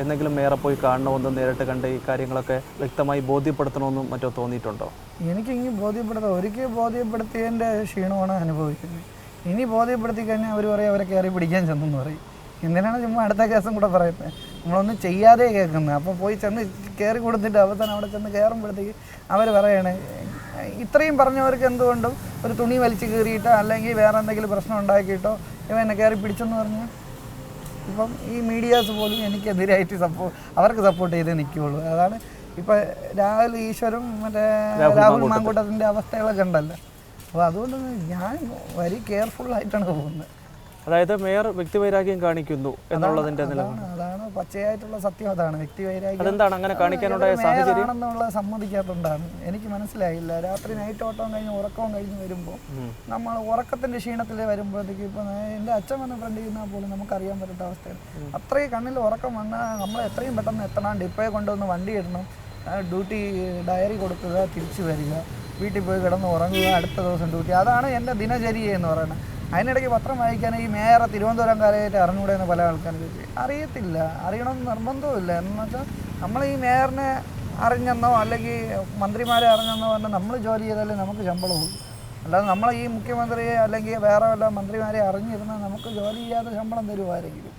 എന്തെങ്കിലും മേയറെ പോയി കാണണമെന്നും നേരിട്ട് കണ്ട് ഈ കാര്യങ്ങളൊക്കെ വ്യക്തമായി ബോധ്യപ്പെടുത്തണമെന്നും മറ്റോ തോന്നിയിട്ടുണ്ടോ? എനിക്കിനി ഒരിക്കൽ ബോധ്യപ്പെടുത്തിയതിൻ്റെ ക്ഷീണമാണ് അനുഭവിക്കുന്നത്. ഇനി ബോധ്യപ്പെടുത്തി കഴിഞ്ഞാൽ അവർ പറയും അവരെ കയറി പിടിക്കാൻ ചെന്നെന്ന് പറയും. എന്തിനാണ് ചുമ്മാ അടുത്ത കേസും കൂടെ പറയുന്നത്? നമ്മളൊന്നും ചെയ്യാതെ കേൾക്കുന്നത്. അപ്പോൾ പോയി ചെന്ന് കയറി കൊടുത്തിട്ട് അവസാനം അവിടെ ചെന്ന് കയറുമ്പോഴത്തേക്ക് അവർ പറയാണ് ഇത്രയും പറഞ്ഞവർക്ക് എന്തുകൊണ്ടും ഒരു തുണി വലിച്ചു കീറിയിട്ടോ അല്ലെങ്കിൽ വേറെ എന്തെങ്കിലും പ്രശ്നം ഉണ്ടാക്കിയിട്ടോ ഇവ എന്നെ കയറി പിടിച്ചെന്ന് പറഞ്ഞാൽ ഇപ്പം ഈ മീഡിയാസ് പോലും എനിക്കെതിരായിട്ട് അവർക്ക് സപ്പോർട്ട് ചെയ്തേ നിൽക്കുകയുള്ളൂ. അതാണ് ഇപ്പം രാഹുൽ ഈശ്വരും മറ്റേ രാഹുൽ മാങ്കൂട്ടത്തിൻ്റെ അവസ്ഥകളൊക്കെ ഉണ്ടല്ലോ. അപ്പോൾ അതുകൊണ്ട് ഞാൻ വെരി കെയർഫുള്ളായിട്ടാണ് പോകുന്നത്. അതായത് മേയർ വ്യക്തിവൈരാഗ്യം കാണിക്കുന്നു എന്നുള്ളതിൻ്റെ അതാണ് പച്ചയായിട്ടുള്ള സത്യം. അതാണ് വ്യക്തിവൈരാഗ്യം. അതെന്താണ് അങ്ങനെ കാണിക്കാനുണ്ടായ സാഹചര്യം ആണെന്നുള്ള സമ്മതിക്കാത്തതുകൊണ്ടാണ്. എനിക്ക് മനസ്സിലായില്ല. രാത്രി നൈറ്റ് ഓട്ടവും കഴിഞ്ഞ് ഉറക്കവും കഴിഞ്ഞ് വരുമ്പോൾ നമ്മൾ ഉറക്കത്തിൻ്റെ ക്ഷീണത്തിൽ വരുമ്പോഴത്തേക്ക് ഇപ്പം എൻ്റെ അച്ഛൻ വന്ന് ഫ്രണ്ട് ചെയ്യുന്നാൽ പോലും നമുക്കറിയാൻ പറ്റാത്ത അവസ്ഥയാണ്. അത്രയും കണ്ണിൽ ഉറക്കം വന്നാൽ നമ്മൾ എത്രയും പെട്ടെന്ന് എത്തണം. ഡിപ്പോയെ കൊണ്ടുവന്ന് വണ്ടി ഇടണം, ഡ്യൂട്ടി ഡയറി കൊടുക്കുക, തിരിച്ചു വരിക, വീട്ടിൽ പോയി കിടന്ന് ഉറങ്ങുക, അടുത്ത ദിവസം ഡ്യൂട്ടി. അതാണ് എൻ്റെ ദിനചര്യ എന്ന് പറയുന്നത്. അതിനിടയ്ക്ക് പത്രം വായിക്കാൻ ഈ മേയറെ തിരുവനന്തപുരംകാരായിട്ട് അറിഞ്ഞൂടെ എന്ന് പല ആൾക്കാരും ചോദിച്ചു. അറിയത്തില്ല, അറിയണമെന്ന് നിർബന്ധവുമില്ല. എന്ന് വെച്ചാൽ നമ്മൾ ഈ മേയറിനെ അറിഞ്ഞെന്നോ അല്ലെങ്കിൽ മന്ത്രിമാരെ അറിഞ്ഞെന്നോ പറഞ്ഞാൽ നമ്മൾ ജോലി ചെയ്താലേ നമുക്ക് ശമ്പളവും. അല്ലാതെ നമ്മൾ ഈ മുഖ്യമന്ത്രിയെ അല്ലെങ്കിൽ വേറെ വല്ല മന്ത്രിമാരെ അറിഞ്ഞിരുന്നാൽ നമുക്ക് ജോലി ചെയ്യാതെ ശമ്പളം തരുമായിരിക്കും.